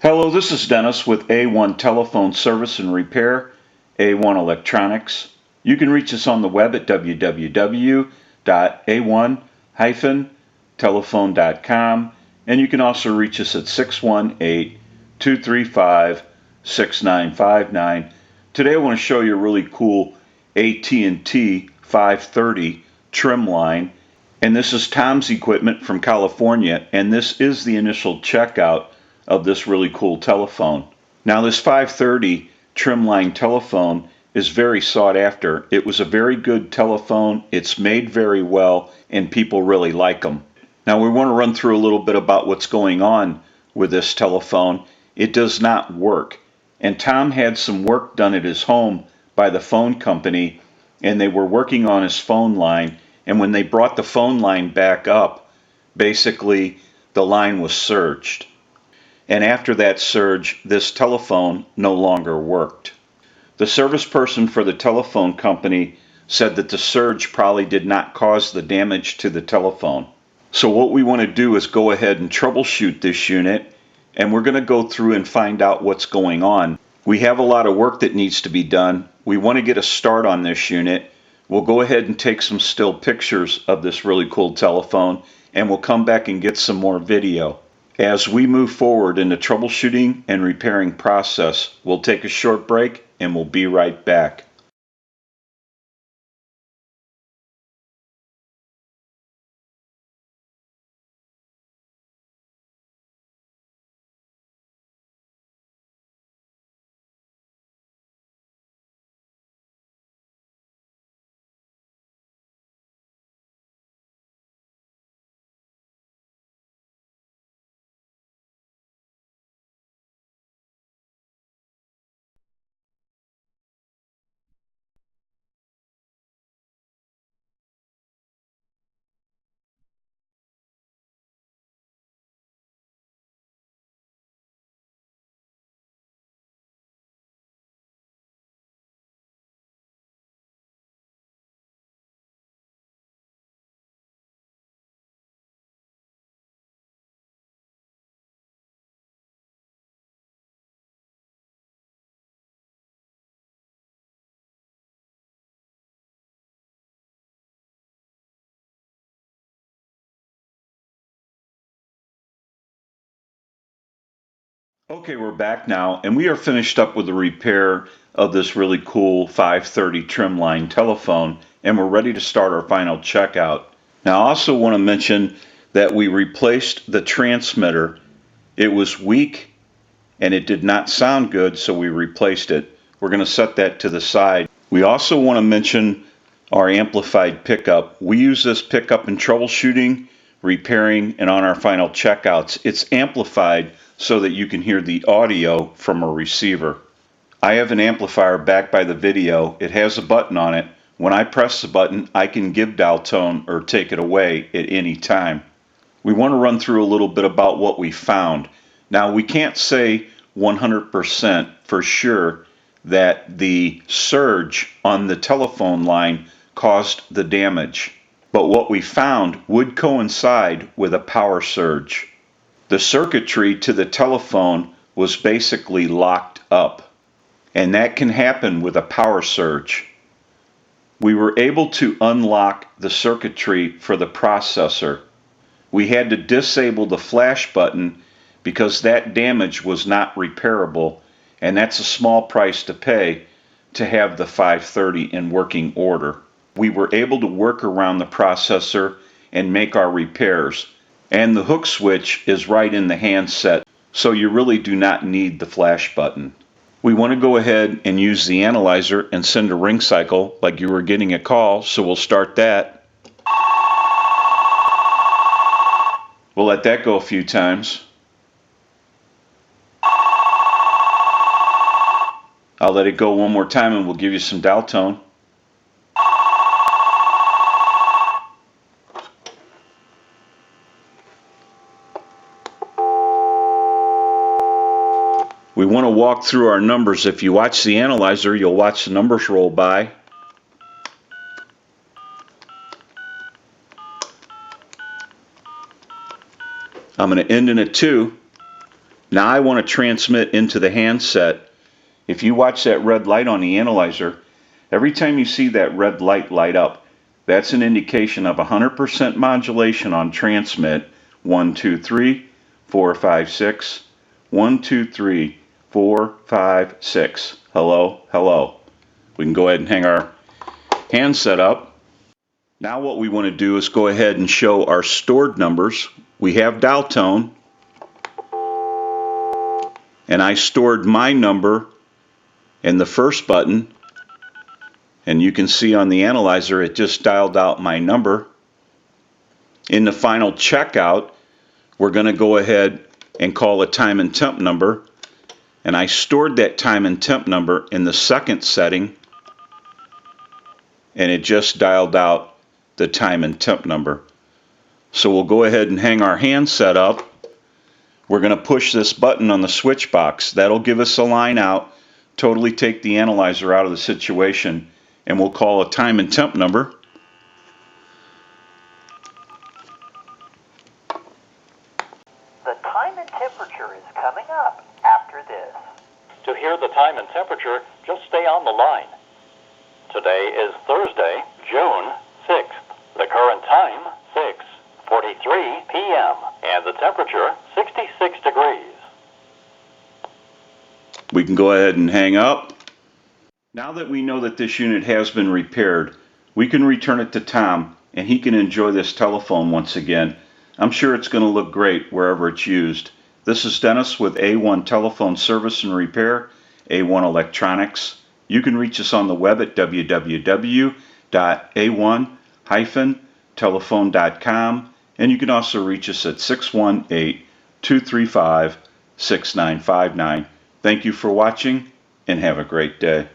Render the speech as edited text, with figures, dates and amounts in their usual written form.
Hello, this is Dennis with A1 Telephone Service and Repair, A1 Electronics. You can reach us on the web at www.a1-telephone.com, and you can also reach us at 618-235-6959. Today I want to show you a really cool AT&T 530 Trimline, and this is Tom's equipment from California, and this is the initial checkout of this really cool telephone. Now this 530 Trimline telephone is very sought after. It was a very good telephone, it's made very well, and people really like them. Now we want to run through a little bit about what's going on with this telephone. It does not work, and Tom had some work done at his home by the phone company, and they were working on his phone line, and when they brought the phone line back up, basically the line was surged. And after that surge, this telephone no longer worked. The service person for the telephone company said that the surge probably did not cause the damage to the telephone. So what we want to do is go ahead and troubleshoot this unit, and we're going to go through and find out what's going on. We have a lot of work that needs to be done. We want to get a start on this unit. We'll go ahead and take some still pictures of this really cool telephone, and we'll come back and get some more video. As we move forward in the troubleshooting and repairing process, we'll take a short break and we'll be right back. Okay, we're back now, and we are finished up with the repair of this really cool 530 Trimline telephone, and we're ready to start our final checkout. Now, I also want to mention that we replaced the transmitter. It was weak and it did not sound good, so we replaced it. We're going to set that to the side. We also want to mention our amplified pickup. We use this pickup in troubleshooting, repairing, and on our final checkouts. It's amplified so that you can hear the audio from a receiver. I have an amplifier backed by the video. It has a button on it. When I press the button, I can give dial tone or take it away at any time. We want to run through a little bit about what we found. Now, we can't say 100% for sure that the surge on the telephone line caused the damage, but what we found would coincide with a power surge. The circuitry to the telephone was basically locked up, and that can happen with a power surge. We were able to unlock the circuitry for the processor. We had to disable the flash button because that damage was not repairable, and that's a small price to pay to have the 530 in working order. We were able to work around the processor and make our repairs, and the hook switch is right in the handset, so you really do not need the flash button. We want to go ahead and use the analyzer and send a ring cycle like you were getting a call, so we'll start that. We'll let that go a few times. I'll let it go one more time and we'll give you some dial tone. We want to walk through our numbers. If you watch the analyzer, you'll watch the numbers roll by. I'm going to end in a 2. Now I want to transmit into the handset. If you watch that red light on the analyzer, every time you see that red light light up, that's an indication of 100% modulation on transmit. 1, 2, 3, 4, 5, 6. 1, 2, 3, 4, 5, 6. Hello, hello. We can go ahead and hang our handset up. Now what we want to do is go ahead and show our stored numbers. We have dial tone, and I stored my number in the first button, and you can see on the analyzer it just dialed out my number. In the final checkout, we're going to go ahead and call a time and temp number, and I stored that time and temp number in the second setting, and it just dialed out the time and temp number. So we'll go ahead and hang our handset up. We're going to push this button on the switch box. That'll give us a line out, totally take the analyzer out of the situation, and we'll call a time and temp number. The time and temperature is coming up after this. To hear the time and temperature, just stay on the line. Today is Thursday, June 6th. The current time, 6:43 p.m. and the temperature, 66 degrees. We can go ahead and hang up. Now that we know that this unit has been repaired, we can return it to Tom and he can enjoy this telephone once again. I'm sure it's going to look great wherever it's used. This is Dennis with A1 Telephone Service and Repair, A1 Electronics. You can reach us on the web at www.a1-telephone.com, and you can also reach us at 618-235-6959. Thank you for watching and have a great day.